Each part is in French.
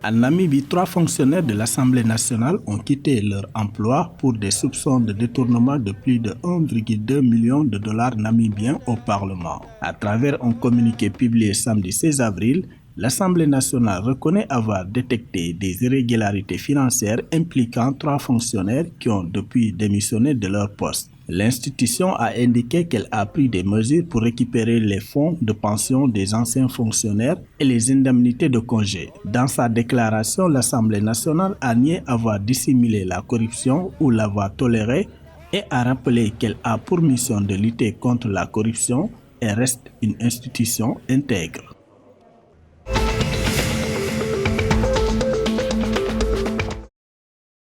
En Namibie, 3 fonctionnaires de l'Assemblée nationale ont quitté leur emploi pour des soupçons de détournement de plus de 1,2 million de dollars namibiens au Parlement. À travers un communiqué publié samedi 16 avril, l'Assemblée nationale reconnaît avoir détecté des irrégularités financières impliquant 3 fonctionnaires qui ont depuis démissionné de leur poste. L'institution a indiqué qu'elle a pris des mesures pour récupérer les fonds de pension des anciens fonctionnaires et les indemnités de congé. Dans sa déclaration, l'Assemblée nationale a nié avoir dissimulé la corruption ou l'avoir tolérée et a rappelé qu'elle a pour mission de lutter contre la corruption et reste une institution intègre.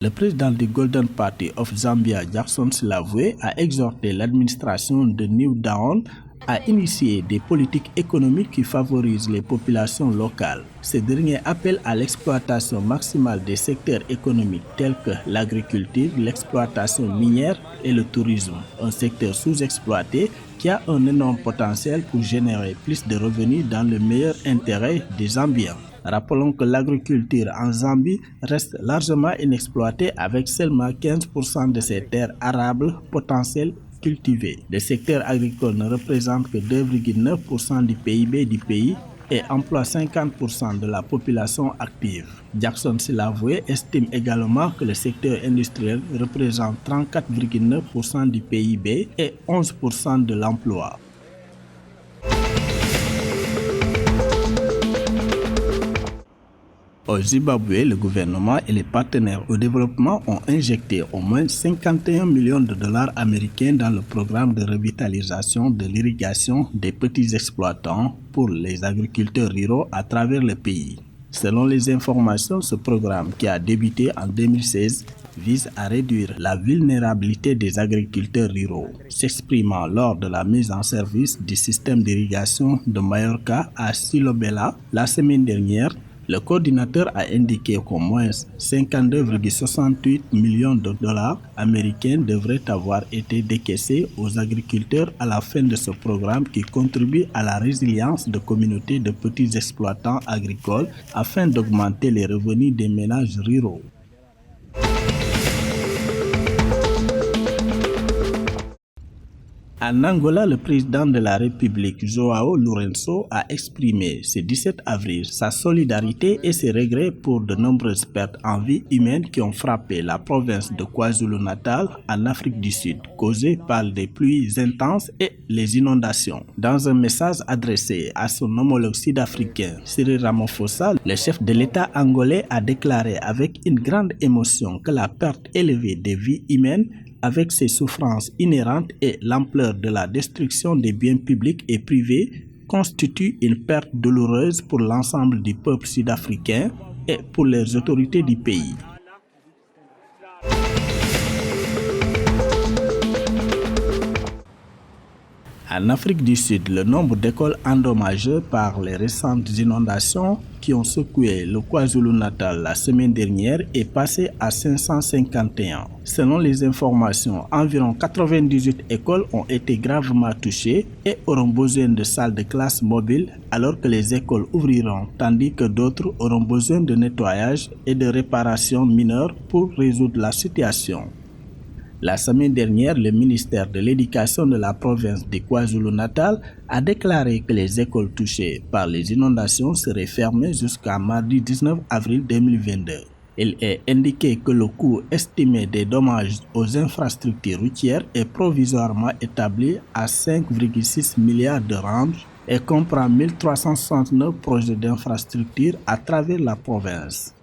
Le président du Golden Party of Zambia, Jackson Silabwe, a exhorté l'administration de New Dawn à initier des politiques économiques qui favorisent les populations locales. Ce dernier appelle à l'exploitation maximale des secteurs économiques tels que l'agriculture, l'exploitation minière et le tourisme, un secteur sous-exploité qui a un énorme potentiel pour générer plus de revenus dans le meilleur intérêt des Zambiens. Rappelons que l'agriculture en Zambie reste largement inexploitée avec seulement 15% de ses terres arables potentielles cultivées. Le secteur agricole ne représente que 2,9% du PIB du pays et emploie 50% de la population active. Jackson Silabwe estime également que le secteur industriel représente 34,9% du PIB et 11% de l'emploi. Au Zimbabwe, le gouvernement et les partenaires au développement ont injecté au moins 51 millions de dollars américains dans le programme de revitalisation de l'irrigation des petits exploitants pour les agriculteurs ruraux à travers le pays. Selon les informations, ce programme, qui a débuté en 2016, vise à réduire la vulnérabilité des agriculteurs ruraux. S'exprimant lors de la mise en service du système d'irrigation de Mallorca à Silobela la semaine dernière, le coordinateur a indiqué qu'au moins 52,68 millions de dollars américains devraient avoir été décaissés aux agriculteurs à la fin de ce programme qui contribue à la résilience de communautés de petits exploitants agricoles afin d'augmenter les revenus des ménages ruraux. En Angola, le président de la République, João Lourenço, a exprimé ce 17 avril sa solidarité et ses regrets pour de nombreuses pertes en vie humaine qui ont frappé la province de KwaZulu-Natal en Afrique du Sud, causées par des pluies intenses et les inondations. Dans un message adressé à son homologue sud-africain, Cyril Ramaphosa, le chef de l'État angolais a déclaré avec une grande émotion que la perte élevée des vies humaines avec ses souffrances inhérentes et l'ampleur de la destruction des biens publics et privés, constitue une perte douloureuse pour l'ensemble du peuple sud-africain et pour les autorités du pays. En Afrique du Sud, le nombre d'écoles endommagées par les récentes inondations qui ont secoué le KwaZulu-Natal la semaine dernière est passé à 551. Selon les informations, environ 98 écoles ont été gravement touchées et auront besoin de salles de classe mobiles alors que les écoles ouvriront tandis que d'autres auront besoin de nettoyage et de réparations mineures pour résoudre la situation. La semaine dernière, le ministère de l'Éducation de la province de KwaZulu-Natal a déclaré que les écoles touchées par les inondations seraient fermées jusqu'à mardi 19 avril 2022. Il est indiqué que le coût estimé des dommages aux infrastructures routières est provisoirement établi à 5,6 milliards de rands et comprend 1369 projets d'infrastructures à travers la province.